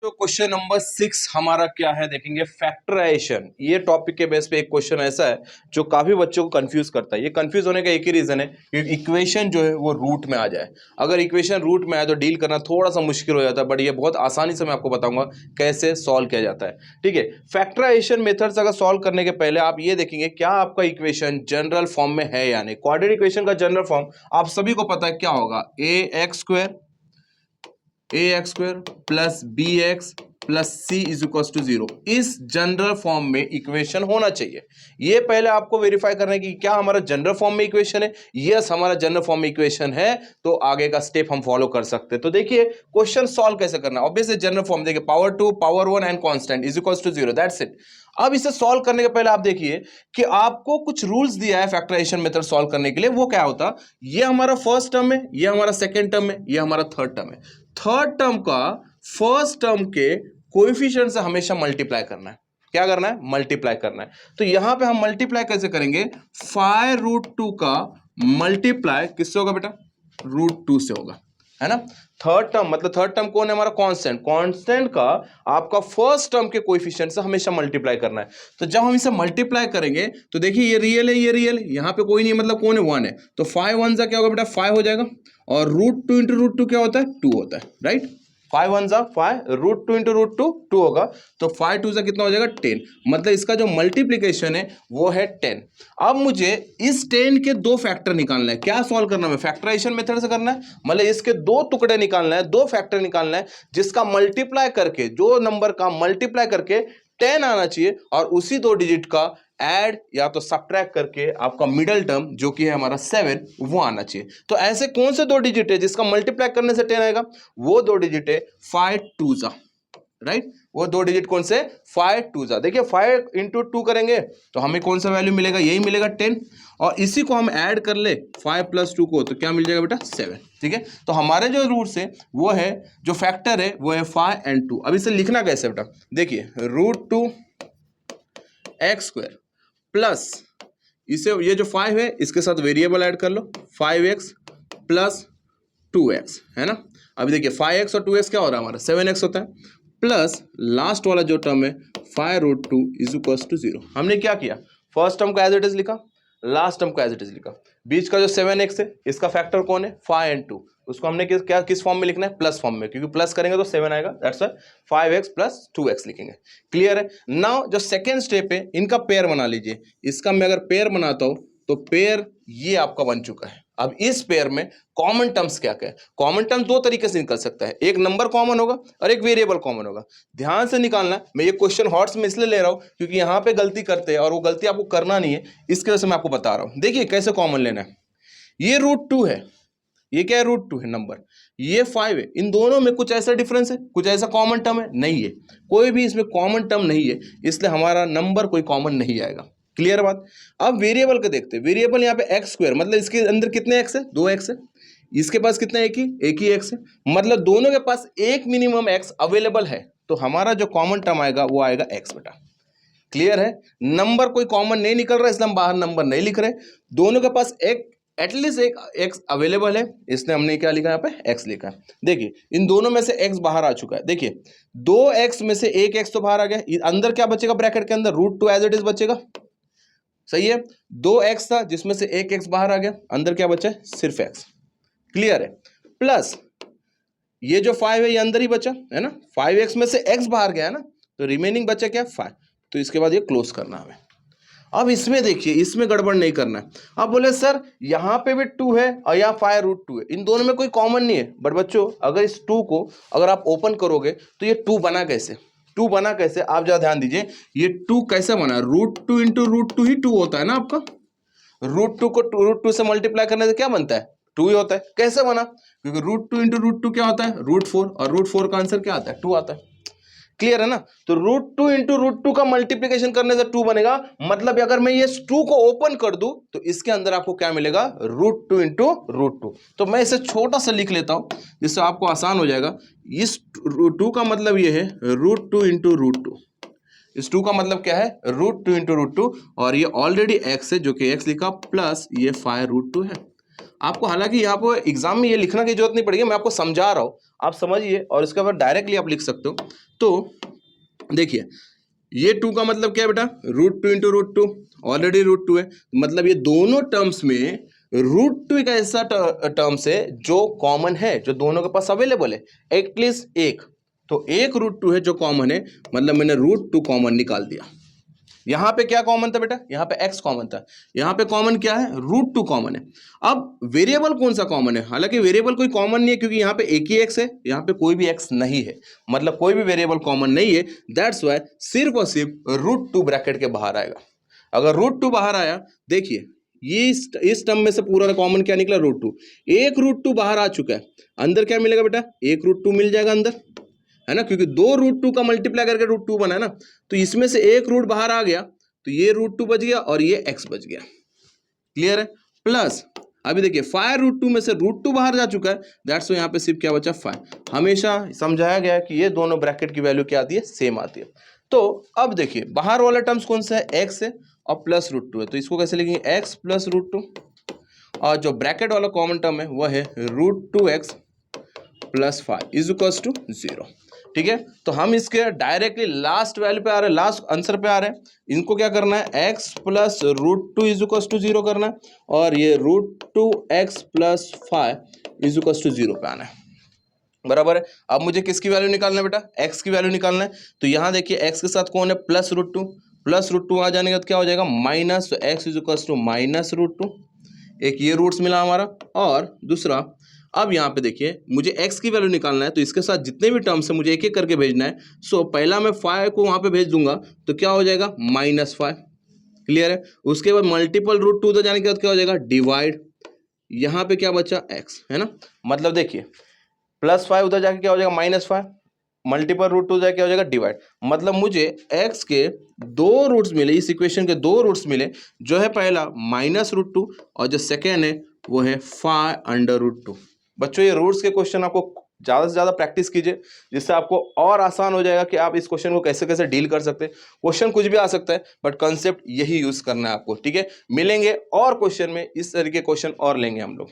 तो question number 6 हमारा क्या है देखेंगे, फैक्टराइजेशन। ये टॉपिक के बेस पे एक क्वेश्चन ऐसा है जो काफी बच्चों को कंफ्यूज करता है। ये कंफ्यूज होने का एक ही रीजन है कि इक्वेशन जो है वो रूट में आ जाए। अगर इक्वेशन रूट में आए तो डील करना थोड़ा सा मुश्किल हो जाता है, बट ये बहुत आसानी से मैं आपको बताऊंगा कैसे सॉल्व किया जाता है। ठीक है, फैक्टराइजेशन मेथड्स अगर सॉल्व करने के पहले आप ये देखेंगे क्या आपका इक्वेशन जनरल फॉर्म में है या नहीं। क्वाड्रेटिक इक्वेशन का जनरल फॉर्म आप सभी को पता है क्या होगा, ax square plus B X plus C is equal to 0। इस जनरल फॉर्म में इक्वेशन होना चाहिए। ये पहले आपको वेरीफाई करना है कि क्या हमारा जनरल फॉर्म में इक्वेशन है। यस, हमारा जनरल फॉर्म में इक्वेशन है, तो आगे का स्टेप हम फॉलो कर सकते हैं। तो देखिए क्वेश्चन सॉल्व कैसे करना है। ऑब्वियसली जनरल फॉर्म देखिए, power 2 power 1 and constant is equal to 0, that's it. अब इसे सॉल्व करने के पहले आप देखिए कि आपको कुछ रूल्स दिया है फैक्टराइजेशन मेथड सॉल्व करने के लिए। वो क्या होता, ये हमारा फर्स्ट टर्म है, ये हमारा सेकंड टर्म है, ये हमारा थर्ड टर्म है। थर्ड टर्म का फर्स्ट टर्म के कोएफिशिएंट से हमेशा मल्टीप्लाई करना है। क्या करना है, मल्टीप्लाई करना है। तो यहां पे हम मल्टीप्लाई कैसे करेंगे, 5√2 का मल्टीप्लाई किससे होगा बेटा, √2 से होगा, है ना। थर्ड टर्म मतलब थर्ड टर्म कौन है हमारा, कांस्टेंट। कांस्टेंट का आपका फर्स्ट टर्म के कोएफिशिएंट से हमेशा मल्टीप्लाई करना है। तो जब हम इसे मल्टीप्लाई करेंगे तो देखिए ये रियल है, ये रियल है, यहां पे कोई नहीं मतलब कौन है, 1 है। तो 5 1 जा क्या होगा बेटा, 5 हो जाएगा। और √2 इंटू √2 क्या होता है, 2 होता है, राइट। 5 1 जा 5, √2 इंटू √2 2 होगा। तो 5 2 जा कितना हो जाएगा, 10। मतलब इसका जो मल्टीप्लीकेशन है वो है 10। अब मुझे इस 10 के दो फैक्टर निकालना है। क्या सॉल्व करना है, फैक्टराइजेशन मेथड से करना है। मतलब इसके दो टुकड़े निकालना है, दो फैक्टर निकालना है, जिसका मल्टीप्लाई करके, जो नंबर का मल्टीप्लाई करके 10 आना चाहिए, और उसी दो डिजिट का ऐड या तो सब्ट्रैक्ट करके आपका मिडिल टर्म जो कि है हमारा 7 वो आना चाहिए। तो ऐसे कौन से दो डिजिट है जिसका मल्टीप्लाई करने से 10 आएगा, वो दो डिजिट है 5 2 जा, राइट। वो दो डिजिट कौन से, 5 2 जा। देखिए 5 इंटू 2 करेंगे तो हमें कौन सा वैल्यू मिलेगा, यही मिलेगा 10। और इसी को हम ऐड कर ले 5 प्लस 2 को, तो क्या मिल जाएगा बेटा, 7। ठीक है, तो हमारे जो रूट्स है वो है, जो फैक्टर है वो है 5 एंड 2। अब इसे लिखना कैसे बेटा, देखिए √2 एक्स स्क्वायर प्लस इसे, ये जो 5 है इसके साथ वेरिएबल ऐड कर लो, 5x प्लस 2x, है ना। अभी देखिए 5x और 2x क्या हो रहा है हमारा, 7x होता है। प्लस लास्ट वाला जो टर्म है 5√2 इज इक्वल टू 0। हमने क्या किया, फर्स्ट टर्म को एज इट इज लिखा, लास्ट टर्म को एज इट इज लिखा। बीच का जो 7x है इसका फैक्टर कौन है, 5 एंड 2। उसको हमने किस फॉर्म में लिखना है, प्लस फॉर्म में, क्योंकि प्लस करेंगे तो 7 आएगा, that's why 5x plus 2x लिखेंगे। क्लियर है। नाउ जो सेकेंड स्टेप है, इनका पेयर बना लीजिए। इसका मैं अगर पेयर बनाता हूं तो पेयर ये आपका बन चुका है। अब इस पेयर में कॉमन टर्म्स क्या क्या है, कॉमन टर्म दो तरीके से निकल सकता है, एक नंबर कॉमन होगा और एक वेरिएबल कॉमन होगा। ध्यान से निकालना। मैं ये क्वेश्चन हॉट्स में इसलिए ले रहा हूं क्योंकि यहां पे गलती करते हैं और वो गलती आपको करना नहीं है, इसकी वजह से मैं आपको बता रहा हूं। देखिए कैसे कॉमन लेना है। ये √2 है, ये क्या है, √2 है नंबर, ये 5 है। इन दोनों में कुछ ऐसा डिफरेंस है, कुछ ऐसा कॉमन टर्म है, नहीं है। कोई भी इसमें कॉमन टर्म नहीं है, इसलिए हमारा नंबर कोई कॉमन नहीं आएगा। क्लियर बात। अब वेरिएबल को देखते हैं। वेरिएबल यहाँ पे एक्स स्क्वायर, मतलब इसके अंदर कितने एक्स है, 2 एक्स है। इसके पास कितना, एक ही एक्स है। मतलब दोनों के पास एक मिनिमम एक्स अवेलेबल है, तो हमारा जो कॉमन टर्म आएगा वो आएगा एक्स बेटा। क्लियर है। नंबर कोई कॉमन नहीं निकल रहा, इसलिए हम बाहर नंबर नहीं लिख रहे। दोनों के पास एक एटलीस्ट एक एक्स अवेलेबल है, इसलिए हमने क्या लिखा, यहाँ पे एक्स लिखा है। देखिए इन दोनों में से एक्स बाहर आ चुका है। देखिए 2x में से एक एक्स तो बाहर आ गया, अंदर क्या बचेगा, ब्रैकेट के अंदर √2 एज इट इज बचेगा। सही है, 2x था जिसमें से एक एक्स बाहर आ गया, अंदर क्या बचा है, सिर्फ एक्स। क्लियर है। प्लस ये जो 5 है ये अंदर ही बचा है ना, 5x में से x बाहर गया है ना, तो रिमेनिंग बचा क्या, 5। तो इसके बाद ये क्लोज करना हमें। अब इसमें देखिए, इसमें गड़बड़ नहीं करना है। अब बोले सर यहां पे भी 2 है और यहाँ 5√2 है, इन दोनों में कोई कॉमन नहीं है। बट बच्चों अगर इस 2 को अगर आप ओपन करोगे तो ये 2 बना कैसे, 2 बना कैसे, आप जरा ध्यान दीजिए। ये 2 कैसे बना, √2 इंटू √2 ही 2 होता है ना आपका। √2 को √2 से मल्टीप्लाई करने से क्या बनता है, 2 ही होता है। कैसे बना, क्योंकि √2 इंटू √2 क्या होता है, √4, और √4 का आंसर क्या आता है, 2 आता है। क्लियर है ना। तो √2 इंटू √2 का मल्टीप्लीकेशन करने से 2 बनेगा। मतलब अगर मैं ये 2 को ओपन कर दूं तो इसके अंदर आपको क्या मिलेगा, √2 इंटू √2। तो मैं इसे छोटा सा लिख लेता हूं जिससे आपको आसान हो जाएगा। इस 2 का मतलब ये है √2 इंटू √2। इस 2 का मतलब क्या है, √2 इंटू √2, और ये ऑलरेडी x है जो कि x लिखा, प्लस ये 5√2 है। आपको हालांकि यहाँ पर एग्जाम में ये लिखने की जरूरत नहीं पड़ेगी, मैं आपको समझा रहा हूँ। आप समझिए और इसके बाद डायरेक्टली आप लिख सकते हो। तो देखिए ये 2 का मतलब क्या है बेटा, √2 इंटू √2, ऑलरेडी √2 है, मतलब ये दोनों टर्म्स में √2 एक ऐसा टर्म्स है जो कॉमन है, जो दोनों के पास अवेलेबल है, एटलीस्ट एक। तो एक √2 है जो कॉमन है, मतलब मैंने √2 कॉमन निकाल दिया। यहां पे क्या कॉमन था बेटा, यहां पे x कॉमन था, यहां पे कॉमन क्या है, √2 कॉमन है। अब वेरिएबल कौन सा कॉमन है, हालांकि वेरिएबल कोई कॉमन नहीं है क्योंकि यहां पे एक ही x है, यहां पे कोई भी x नहीं है, मतलब कोई भी वेरिएबल कॉमन नहीं है। दैट्स वाई सिर्फ और सिर्फ √2 ब्रैकेट के बाहर आएगा। अगर √2 बाहर आया, देखिए ये इस टर्म में से पूरा कॉमन क्या निकला, √2। एक √2 बाहर आ चुका है, अंदर क्या मिलेगा बेटा, एक √2 मिल जाएगा अंदर, है ना, क्योंकि दो √2 का मल्टीप्लाई करके √2 बना है ना, तो इसमें से एक रूट बाहर आ गया, तो ये √2 बच गया और ये x बच गया। क्लियर है। प्लस अभी देखिए 5√2 में से √2 बाहर जा चुका है, दैट्स यहाँ पे सिर्फ क्या बचा, 5। हमेशा समझाया गया है कि ये दोनों ब्रैकेट की वैल्यू क्या आती है, सेम आती है। तो अब देखिए बाहर वाला टर्म्स कौन सा है, x है और प्लस √2 है, तो इसको कैसे लिखेंगे, x प्लस √2, और जो ब्रैकेट वाला कॉमन टर्म है वह है √2x plus 5 is equals to 0। ठीक है, तो हम इसके डायरेक्टली लास्ट वैल्यू पे आ रहे हैं, लास्ट आंसर पे आ रहे हैं। इनको क्या करना है, x plus √2 is equals to 0 करना है, और ये √2x plus 5 is equals to 0 पे आना है। बराबर है। अब मुझे किसकी वैल्यू निकालना है बेटा, x की वैल्यू निकालना है। तो यहाँ देखिए x के साथ कौन है, प्लस √2, प्लस √2 आ जाने के बाद क्या हो जाएगा, माइनस, तो x is equals to minus √2, एक ये रूट्स मिला हमारा। और दूसरा, अब यहाँ पे देखिए मुझे x की वैल्यू निकालना है, तो इसके साथ जितने भी टर्म्स है मुझे एक एक करके भेजना है। सो पहला मैं 5 को वहाँ पे भेज दूंगा, तो क्या हो जाएगा, -5। क्लियर है। उसके बाद मल्टीपल √2 उधर जाने के बाद क्या हो जाएगा, डिवाइड, यहाँ पे क्या बचा, x, है ना। मतलब देखिए +5 उधर जाके क्या हो जाएगा, -5, मल्टीपल √2 जाके क्या हो जाएगा, डिवाइड। मतलब मुझे x के दो रूट्स मिले, इस इक्वेशन के दो रूट्स मिले, जो है पहला -√2 और जो सेकेंड है वो है 5√2। बच्चों ये रूट्स के क्वेश्चन आपको ज़्यादा से ज़्यादा प्रैक्टिस कीजिए, जिससे आपको और आसान हो जाएगा कि आप इस क्वेश्चन को कैसे कैसे डील कर सकते हैं। क्वेश्चन कुछ भी आ सकता है, बट कंसेप्ट यही यूज़ करना है आपको। ठीक है, मिलेंगे और क्वेश्चन में इस तरीके क्वेश्चन और लेंगे हम लोग।